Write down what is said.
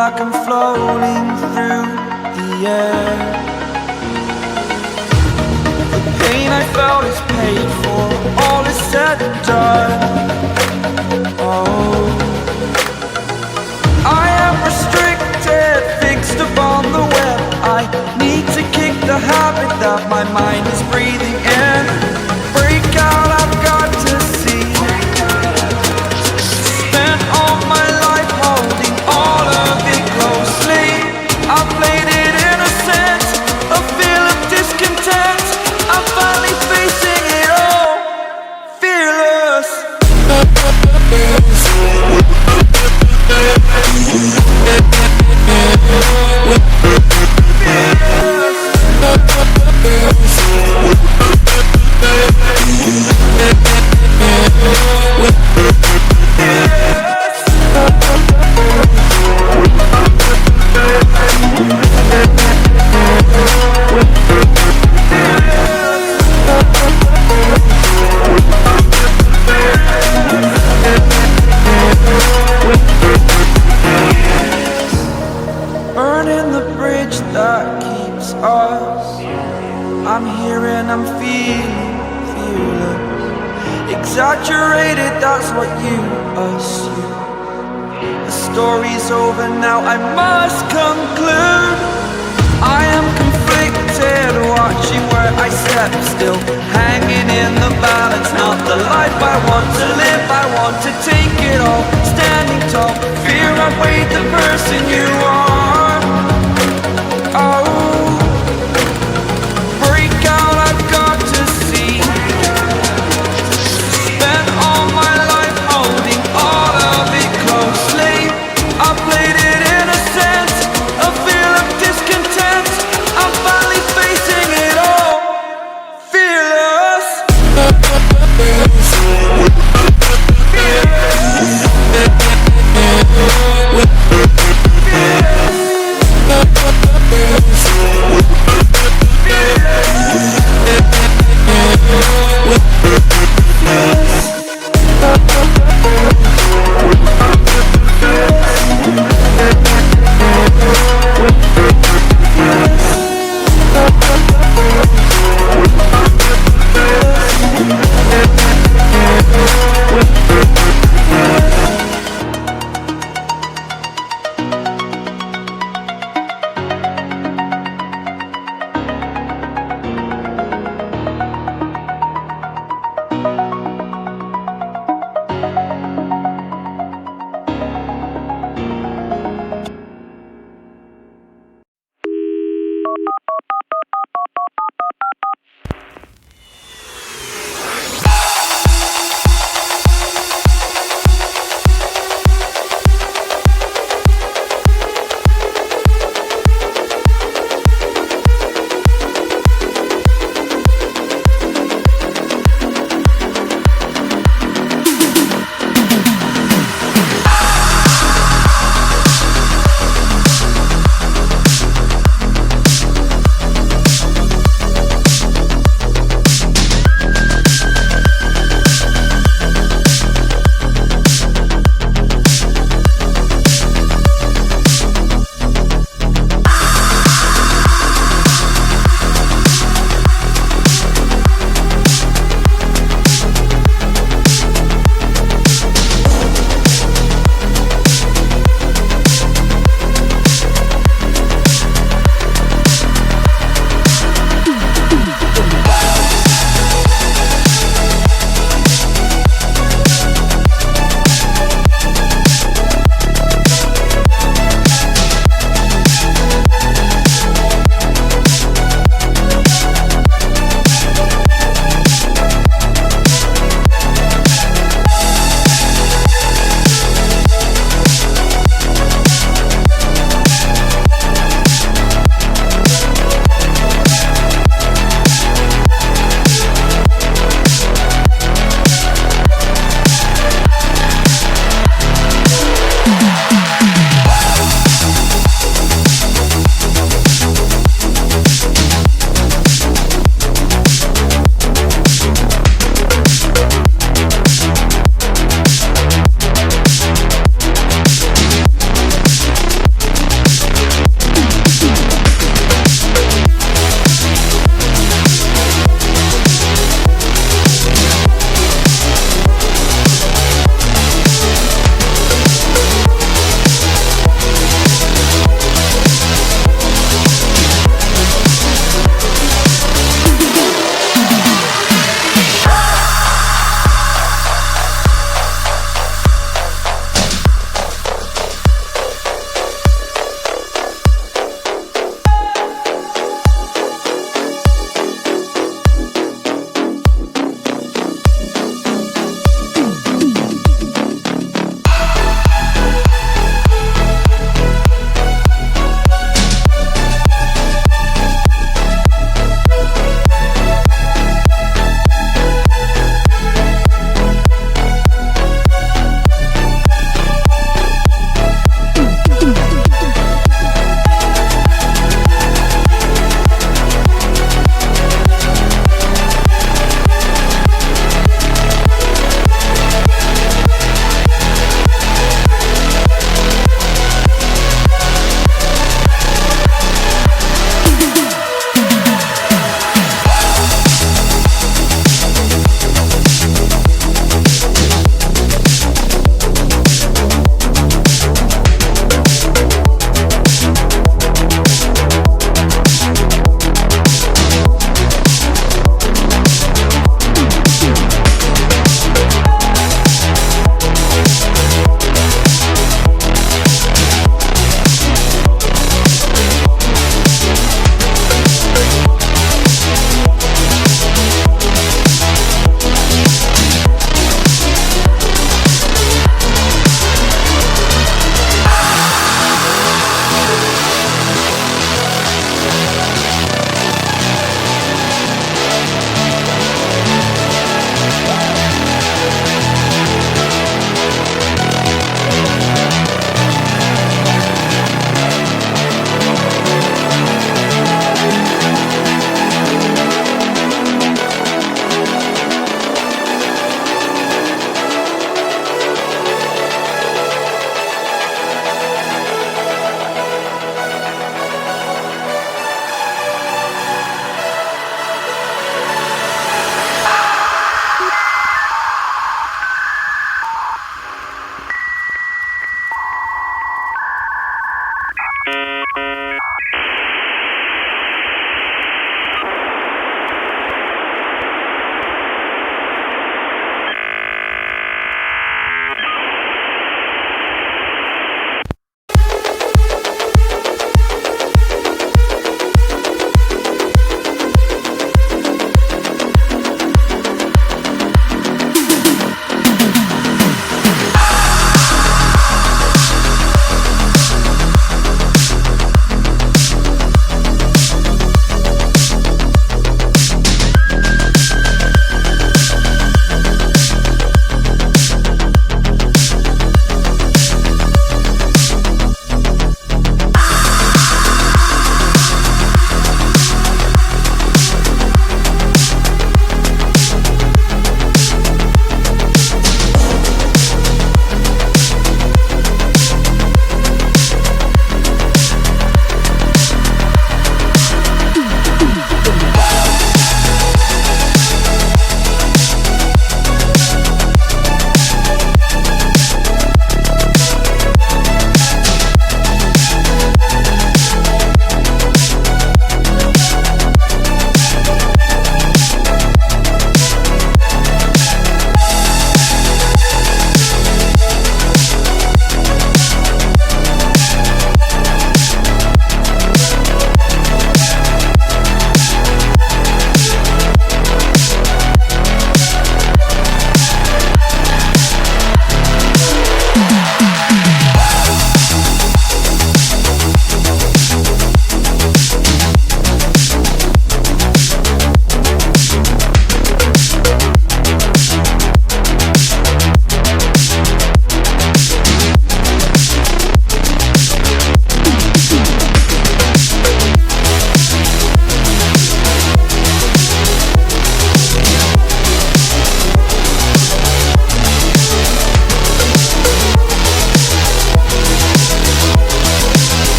like I'm floating through the air. The pain I felt is paid for, all is said and done. Oh, I am restricted, fixed upon the web. I need to kick the habit that my mind is breathing in. Break out, I've got to see. Spent all my life holding all of it closely. I played it innocent, a feel of discontent. I'm finally facing it all, fearless. Burning the bridge that keeps us. I'm here and I'm feeling fearless. Exaggerated, that's what you assume. The story's over now, I must conclude. I am conflicted, watching where I step still, hanging in the balance. Not the life I want to live, I want to take it all. Standing tall, fear I've weighed the person you are.